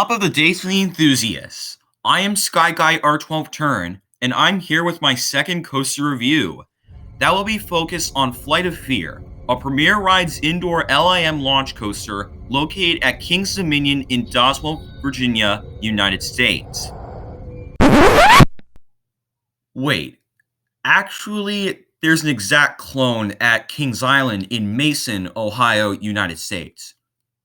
Top of the day to the enthusiasts. I am Sky Guy R12 Turn, and I'm here with my second coaster review. That will be focused on Flight of Fear, a Premier Rides indoor LIM launch coaster located at Kings Dominion in Doswell, Virginia, United States. Wait, actually, there's an exact clone at Kings Island in Mason, Ohio, United States.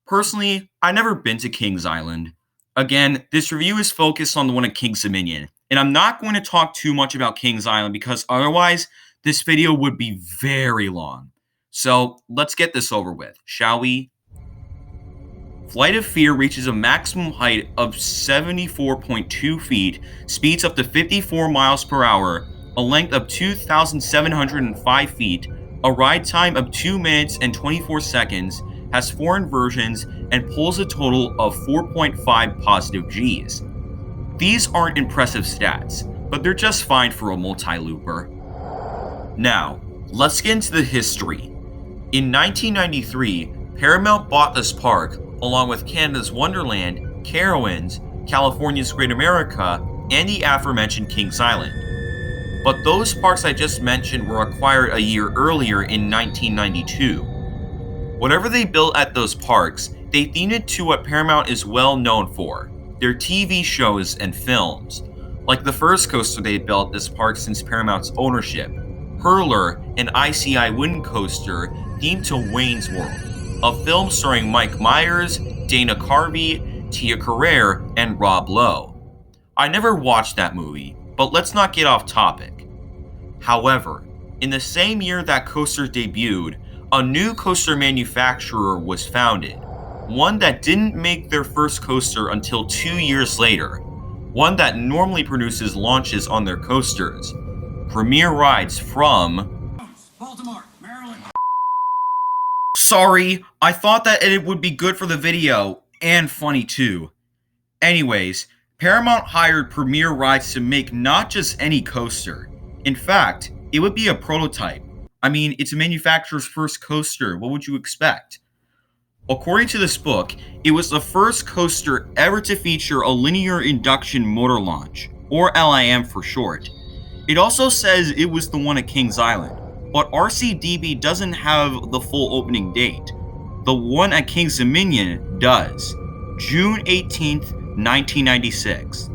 Personally, I've never been to Kings Island. Again, this review is focused on the one at Kings Dominion, and I'm not going to talk too much about Kings Island because otherwise, this video would be very long. So let's get this over with, shall we? Flight of Fear reaches a maximum height of 74.2 feet, speeds up to 54 miles per hour, a length of 2,705 feet, a ride time of 2 minutes and 24 seconds, has 4 inversions, and pulls a total of 4.5 positive Gs. These aren't impressive stats, but they're just fine for a multi-looper. Now, let's get into the history. In 1993, Paramount bought this park, along with Canada's Wonderland, Carowinds, California's Great America, and the aforementioned Kings Island. But those parks I just mentioned were acquired a year earlier in 1992. Whatever they built at those parks, they themed it to what Paramount is well known for, their TV shows and films. Like the first coaster they built at this park since Paramount's ownership, Hurler, an ICI wooden coaster themed to Wayne's World, a film starring Mike Myers, Dana Carvey, Tia Carrere, and Rob Lowe. I never watched that movie, but let's not get off topic. However, in the same year that coaster debuted, a new coaster manufacturer was founded, one that didn't make their first coaster until 2 years later, one that normally produces launches on their coasters, Premier Rides from Baltimore, Maryland. Sorry, I thought that it would be good for the video, and funny too. Anyways, Paramount hired Premier Rides to make not just any coaster. In fact, it would be a prototype. I mean, it's a manufacturer's first coaster, what would you expect? According to this book, it was the first coaster ever to feature a linear induction motor launch, or LIM for short. It also says it was the one at Kings Island, but RCDB doesn't have the full opening date. The one at Kings Dominion does, June 18th, 1996.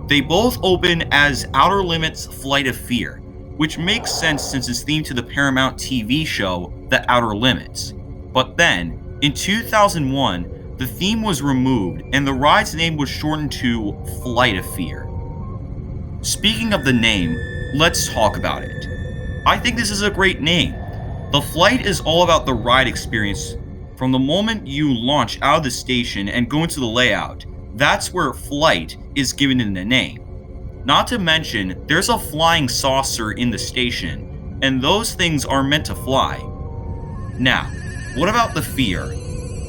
They both open as Outer Limits Flight of Fear, which makes sense since it's themed to the Paramount TV show, The Outer Limits. But then, in 2001, the theme was removed and the ride's name was shortened to Flight of Fear. Speaking of the name, let's talk about it. I think this is a great name. The flight is all about the ride experience. From the moment you launch out of the station and go into the layout, that's where flight is given in the name. Not to mention, there's a flying saucer in the station, and those things are meant to fly. Now, what about the fear?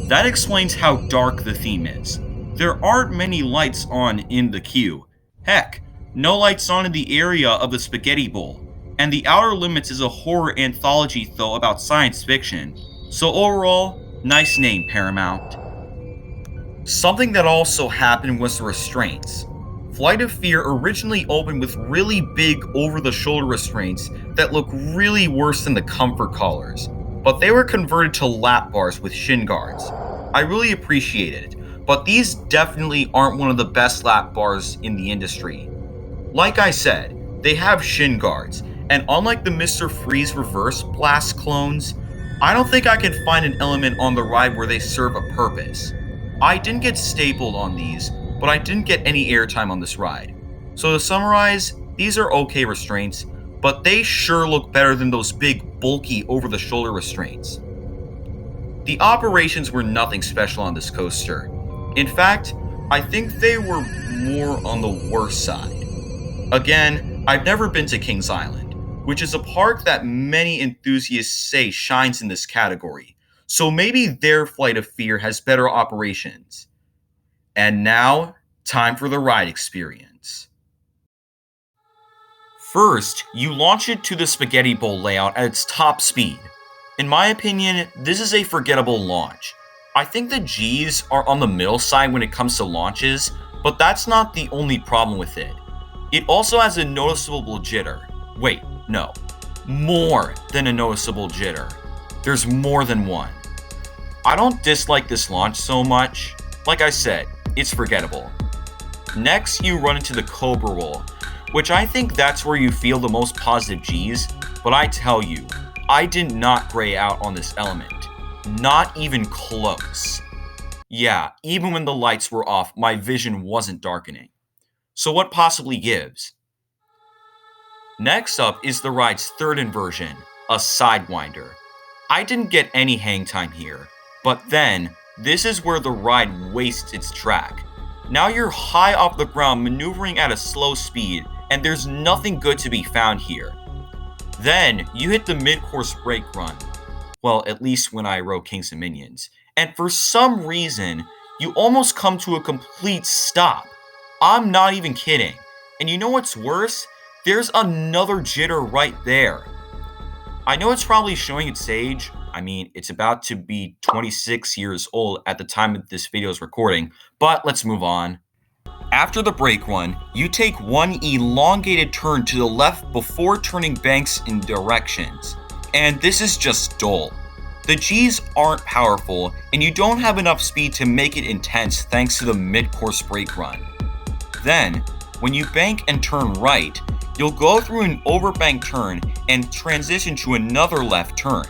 That explains how dark the theme is. There aren't many lights on in the queue. Heck, no lights on in the area of the Spaghetti Bowl. And The Outer Limits is a horror anthology though about science fiction. So overall, nice name, Paramount. Something that also happened was the restraints. Flight of Fear originally opened with really big over-the-shoulder restraints that look really worse than the Comfort Collars, but they were converted to lap bars with shin guards. I really appreciate it, but these definitely aren't one of the best lap bars in the industry. Like I said, they have shin guards, and unlike the Mr. Freeze Reverse Blast clones, I don't think I can find an element on the ride where they serve a purpose. I didn't get stapled on these, but I didn't get any airtime on this ride. So to summarize, these are okay restraints, but they sure look better than those big, bulky, over-the-shoulder restraints. The operations were nothing special on this coaster. In fact, I think they were more on the worst side. Again, I've never been to Kings Island, which is a park that many enthusiasts say shines in this category, so maybe their Flight of Fear has better operations. And now, time for the ride experience. First, you launch it to the Spaghetti Bowl layout at its top speed. In my opinion, this is a forgettable launch. I think the G's are on the middle side when it comes to launches, but that's not the only problem with it. It also has a noticeable jitter. Wait, no. More than a noticeable jitter. There's more than one. I don't dislike this launch so much. Like I said, it's forgettable. Next, you run into the Cobra Roll, which I think that's where you feel the most positive G's, but I tell you, I did not gray out on this element. Not even close. Yeah, even when the lights were off, my vision wasn't darkening. So what possibly gives? Next up is the ride's third inversion, a Sidewinder. I didn't get any hang time here, but then, this is where the ride wastes its track. Now you're high off the ground maneuvering at a slow speed, and there's nothing good to be found here. Then, you hit the mid-course brake run. Well, at least when I rode Kings and Minions. And for some reason, you almost come to a complete stop. I'm not even kidding. And you know what's worse? There's another jitter right there. I know it's probably showing its age. I mean, it's about to be 26 years old at the time of this video's recording, but let's move on. After the brake run, you take one elongated turn to the left before turning banks in directions. And this is just dull. The G's aren't powerful, and you don't have enough speed to make it intense thanks to the mid-course brake run. Then, when you bank and turn right, you'll go through an overbank turn and transition to another left turn,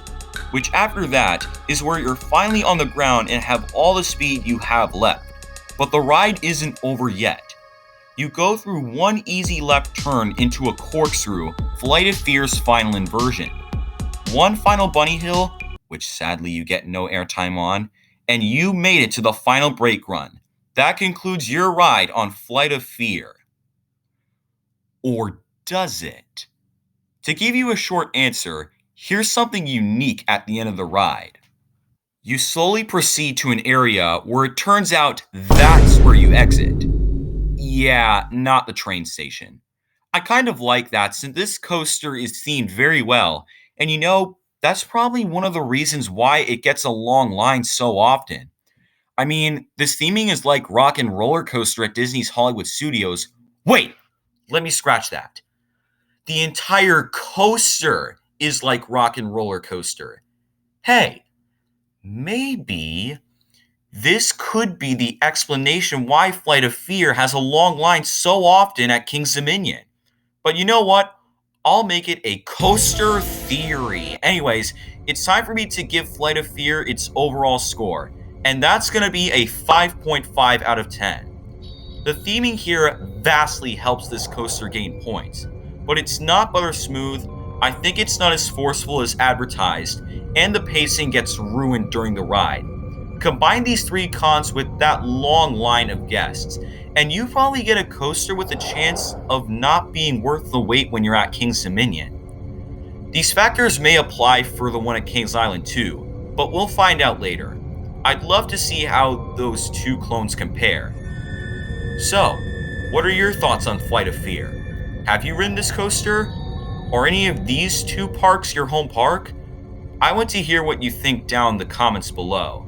which after that is where you're finally on the ground and have all the speed you have left. But the ride isn't over yet. You go through one easy left turn into a corkscrew, Flight of Fear's final inversion. One final bunny hill, which sadly you get no airtime on, and you made it to the final brake run. That concludes your ride on Flight of Fear. Or does it? To give you a short answer, here's something unique at the end of the ride. You slowly proceed to an area where it turns out that's where you exit. Yeah, not the train station. I kind of like that since this coaster is themed very well, and you know, that's probably one of the reasons why it gets a long line so often. I mean, this theming is like Rock and Roller Coaster at Disney's Hollywood Studios. Wait, let me scratch that. The entire coaster is like Rock and Roller Coaster. Hey, maybe this could be the explanation why Flight of Fear has a long line so often at King's Dominion. But you know what? I'll make it a coaster theory. Anyways, it's time for me to give Flight of Fear its overall score, and that's going to be a 5.5 out of 10. The theming here vastly helps this coaster gain points, but it's not butter smooth. I think it's not as forceful as advertised, and the pacing gets ruined during the ride. Combine these three cons with that long line of guests, and you probably get a coaster with a chance of not being worth the wait when you're at King's Dominion. These factors may apply for the one at Kings Island too, but we'll find out later. I'd love to see how those two clones compare. So, what are your thoughts on Flight of Fear? Have you ridden this coaster? Are any of these two parks your home park? I want to hear what you think down in the comments below.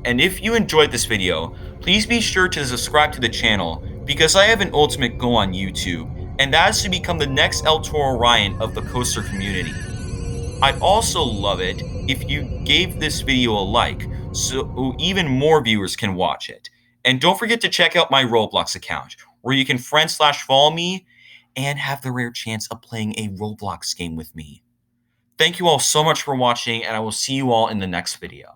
And if you enjoyed this video, please be sure to subscribe to the channel because I have an ultimate goal on YouTube, and that is to become the next El Toro Ryan of the coaster community. I'd also love it if you gave this video a like so even more viewers can watch it. And don't forget to check out my Roblox account, where you can friend/follow me and have the rare chance of playing a Roblox game with me. Thank you all so much for watching, and I will see you all in the next video.